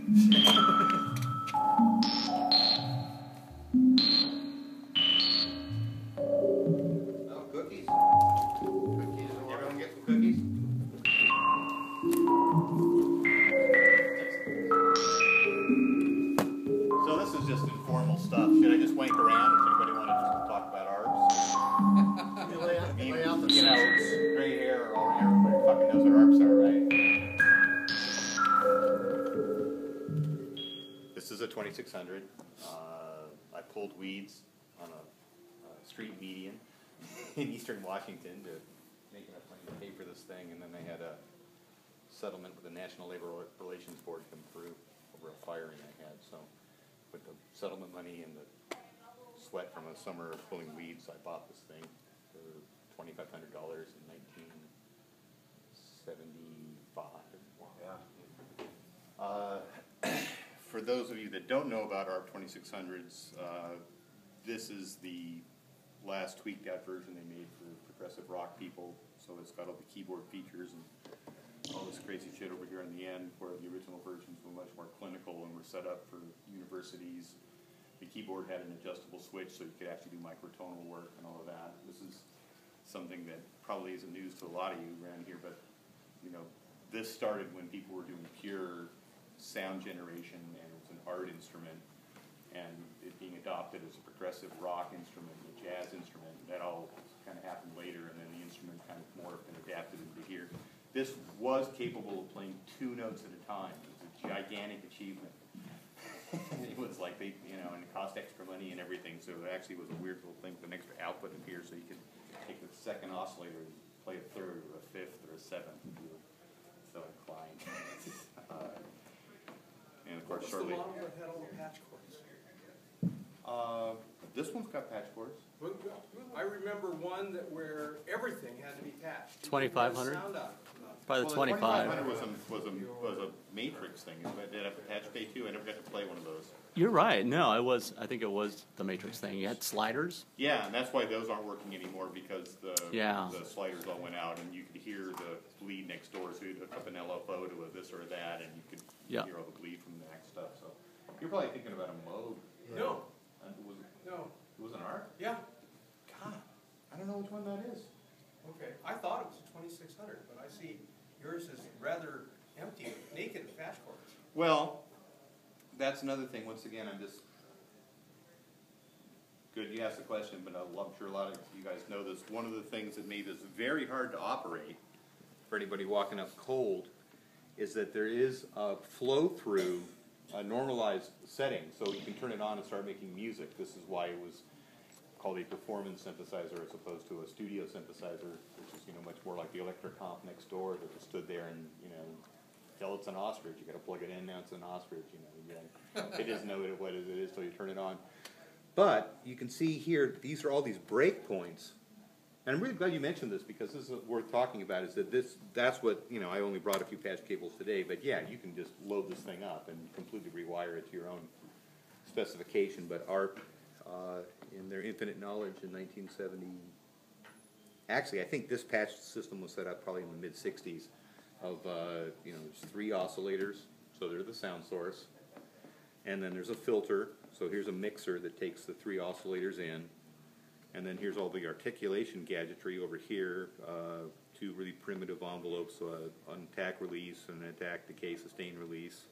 Oh, cookies. Cookies. Everyone get some cookies? So this is just informal stuff. Should I just wank around? Does anybody want to just talk about ARPs? lay out the You know, gray hair or everybody fucking knows what ARPs are, right? This is a 2600. I pulled weeds on a street median in eastern Washington to make enough money to pay for this thing, and then they had a settlement with the National Labor Relations Board come through over a firing I had. So with the settlement money and the sweat from a summer of pulling weeds, I bought this thing for $2,500 in 1975. Yeah. For those of you that don't know about ARP 2600s, this is the last tweaked out version they made for progressive rock people. So it's got all the keyboard features and all this crazy shit over here in the end, where the original versions were much more clinical and were set up for universities. The keyboard had an adjustable switch so you could actually do microtonal work and all of that. This is something that probably isn't news to a lot of you around here, but you know, this started when people were doing pure sound generation, and it was an art instrument, and it being adopted as a progressive rock instrument, a jazz instrument. That all kind of happened later, and then the instrument kind of morphed and adapted into here. This was capable of playing 2 notes at a time. It was a gigantic achievement. It was like they, you know, and it cost extra money and everything, so it actually was a weird little thing with an extra output in here, so you could take the second oscillator and play a third or a fifth or a seventh if you were so inclined. And of course, shortly. What's the model that had all the patch cords? This one's got patch cords. I remember one that where everything had to be patched. 2500. Probably the 25. 2500 was a matrix thing. Did it have a patch bay too? I never got to play one of those. You're right. No, I think it was the matrix thing. You had sliders. Yeah, and that's why those aren't working anymore, because the sliders all went out, and you could hear the bleed next door. So you'd hook up an LFO to a this or that, and you could hear all the bleed from the next stuff. So you're probably thinking about a Moog. Right? No. No. It was an ARP? Yeah. God, I don't know which one that is. Okay, I thought it was a 2600, but I see yours is rather empty, naked of patch cords. Well, that's another thing. Once again, I'm just good you asked the question, but I'm sure a lot of you guys know this. One of the things that made this very hard to operate for anybody walking up cold is that there is a flow-through, a normalized setting, so you can turn it on and start making music. This is why it was called a performance synthesizer as opposed to a studio synthesizer, which is, you know, much more like the Electrocomp next door that just stood there and, you know, tell it's an ostrich. You got to plug it in, now it's an ostrich. You know, it doesn't know what it is till you turn it on. But you can see here, these are all these breakpoints. And I'm really glad you mentioned this, because this is worth talking about, is that that's what, you know, I only brought a few patch cables today, but yeah, you can just load this thing up and completely rewire it to your own specification. But ARP, in their infinite knowledge in 1970, actually I think this patch system was set up probably in the mid-60s, of, you know, there's 3 oscillators, so they're the sound source, and then there's a filter, so here's a mixer that takes the 3 oscillators in. And then here's all the articulation gadgetry over here, 2 really primitive envelopes, attack release and attack decay sustain release.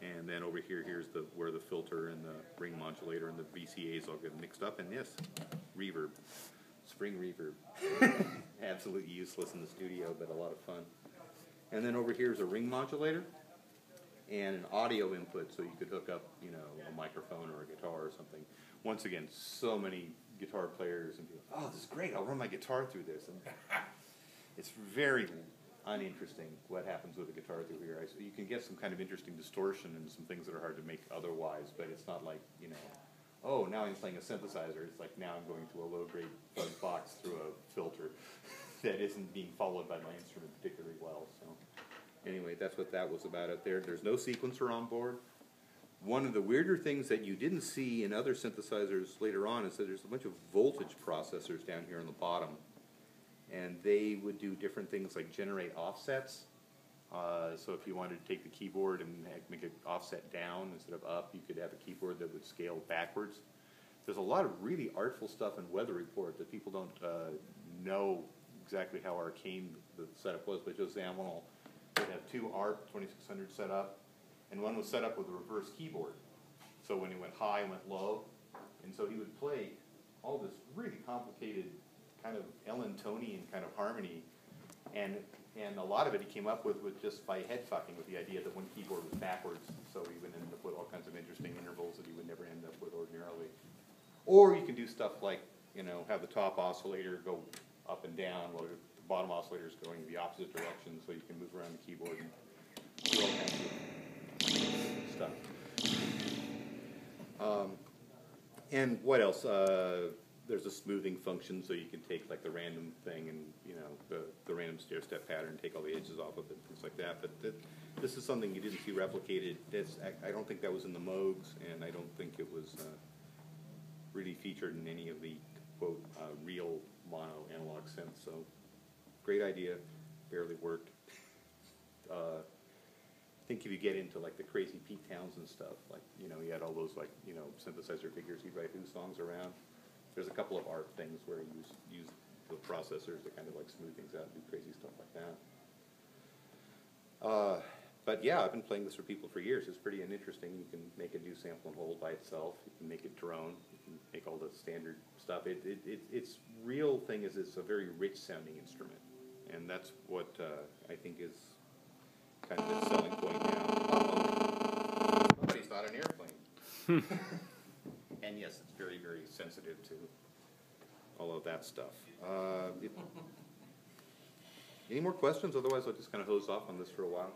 And then over here, here's where the filter and the ring modulator and the VCAs all get mixed up. And yes, reverb, spring reverb. Absolutely useless in the studio, but a lot of fun. And then over here is a ring modulator and an audio input, so you could hook up, you know, a microphone or a guitar or something. Once again, so many guitar players and people, oh, this is great, I'll run my guitar through this. And it's very uninteresting what happens with a guitar through here. So you can get some kind of interesting distortion and some things that are hard to make otherwise, but it's not like, you know, oh, now I'm playing a synthesizer. It's like now I'm going to a low-grade fuzz box through a filter that isn't being followed by my instrument particularly well. So anyway, that's what that was about out there. There's no sequencer on board. One of the weirder things that you didn't see in other synthesizers later on is that there's a bunch of voltage processors down here on the bottom, and they would do different things like generate offsets So if you wanted to take the keyboard and make it offset down instead of up, you could have a keyboard that would scale backwards. There's a lot of really artful stuff in Weather Report that people don't know exactly how arcane the setup was, but Joe Zamwanel would have two ARP 2600 set up, and one was set up with a reverse keyboard. So when he went high, went low, and so he would play all this really complicated kind of Ellentonian kind of harmony, and a lot of it he came up with just by head fucking with the idea that one keyboard was backwards, so he would end up with all kinds of interesting intervals that he would never end up with ordinarily. Or you can do stuff like, you know, have the top oscillator go up and down while the bottom oscillator is going the opposite direction, so you can move around the keyboard and do all kinds of stuff. And what else? There's a smoothing function, so you can take like the random thing and, you know, the random stair step pattern, take all the edges off of it, things like that. But this is something you didn't see replicated. I don't think that was in the Moogs, and I don't think it was really featured in any of the, quote, real mono analog synths. So great idea, barely worked. I think if you get into like the crazy Pete Townsend stuff, like, you know, he had all those like, you know, synthesizer figures he'd write Who songs around. There's a couple of ARP things where he use the processors to kind of like smooth things out and do crazy stuff like that. But yeah, I've been playing this for people for years. It's pretty interesting. You can make a new sample and hold by itself. You can make it drone. You can make all the standard stuff. Its real thing is it's a very rich sounding instrument, and that's what I think is kind of its selling point now. Somebody's not an airplane. And yes, it's very, very sensitive to all of that stuff. Any more questions? Otherwise, I'll just kind of hose off on this for a while.